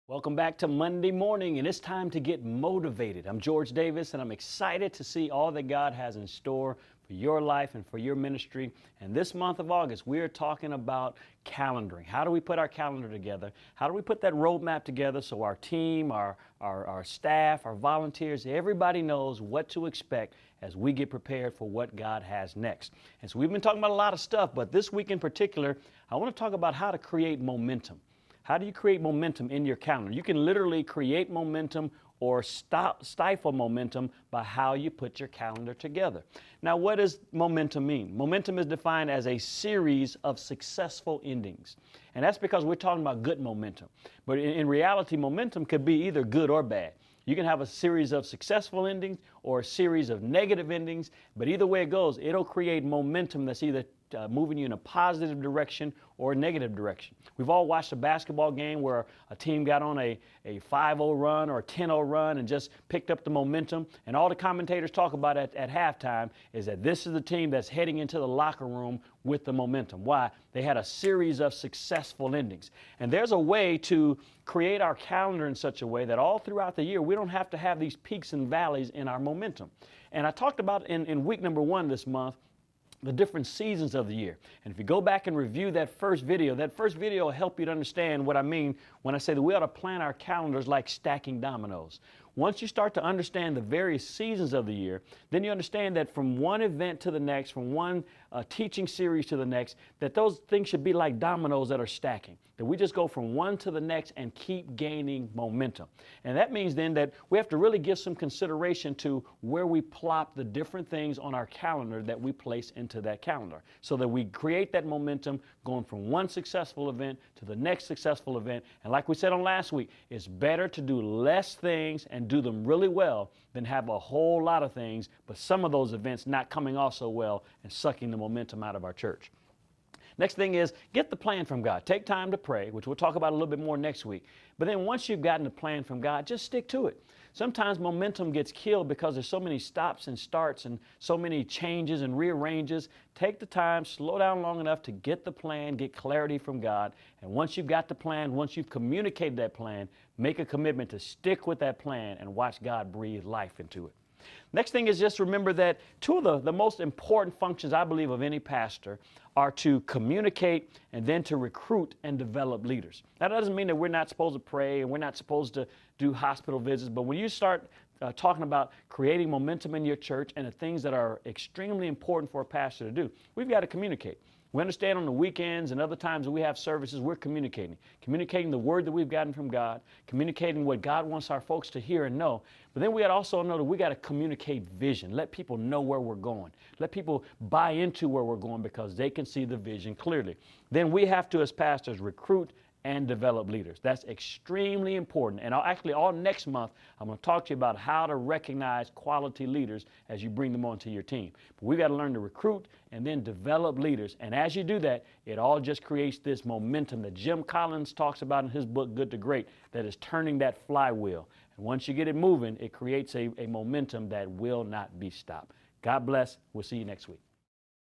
Welcome back to Monday morning, and it's time to get motivated. I'm George Davis, and I'm excited to see all that God has in store for your life and for your ministry. And this month of August, we are talking about calendaring. How do we put our calendar together? How do we put that roadmap together so our team, our staff, our volunteers, everybody knows what to expect as we get prepared for what God has next? And so we've been talking about a lot of stuff, but this week in particular, I want to talk about how to create momentum. How do you create momentum in your calendar? You can literally create momentum or stifle momentum by how you put your calendar together. Now, what does momentum mean? Momentum is defined as a series of successful endings. And that's because we're talking about good momentum. But in reality, momentum could be either good or bad. You can have a series of successful endings or a series of negative endings, but either way it goes, it'll create momentum that's either moving you in a positive direction or a negative direction. We've all watched a basketball game where a team got on a 5-0 run or a 10-0 run and just picked up the momentum, and all the commentators talk about at halftime is that this is the team that's heading into the locker room with the momentum. Why? They had a series of successful endings. And there's a way to create our calendar in such a way that all throughout the year we don't have to have these peaks and valleys in our momentum. And I talked about in week number 1 this month the different seasons of the year. And if you go back and review that first video will help you to understand what I mean when I say that we ought to plan our calendars like stacking dominoes. Once you start to understand the various seasons of the year, then you understand that from one event to the next, from one teaching series to the next, that those things should be like dominoes that are stacking. That we just go from one to the next and keep gaining momentum. And that means then that we have to really give some consideration to where we plop the different things on our calendar that we place into that calendar, so that we create that momentum going from one successful event to the next successful event. And like we said on last week, it's better to do less things and do them really well than have a whole lot of things, but some of those events not coming off so well and sucking the momentum out of our church. Next thing is, get the plan from God. Take time to pray, which we'll talk about a little bit more next week. But then once you've gotten the plan from God, just stick to it. Sometimes momentum gets killed because there's so many stops and starts and so many changes and rearranges. Take the time, slow down long enough to get the plan, get clarity from God. And once you've got the plan, once you've communicated that plan, make a commitment to stick with that plan and watch God breathe life into it. Next thing is just remember that two of the most important functions, I believe, of any pastor are to communicate and then to recruit and develop leaders. Now, that doesn't mean that we're not supposed to pray and we're not supposed to do hospital visits, but when you start talking about creating momentum in your church and the things that are extremely important for a pastor to do, we've got to communicate. We understand on the weekends and other times that we have services, we're communicating the word that we've gotten from God, communicating what God wants our folks to hear and know. But then we also know that we got to communicate vision. Let people know where we're going. Let people buy into where we're going because they can see the vision clearly. Then we have to, as pastors, recruit and develop leaders. That's extremely important. And all next month, I'm going to talk to you about how to recognize quality leaders as you bring them onto your team. But we've got to learn to recruit and then develop leaders. And as you do that, it all just creates this momentum that Jim Collins talks about in his book, Good to Great, that is turning that flywheel. And once you get it moving, it creates a momentum that will not be stopped. God bless. We'll see you next week.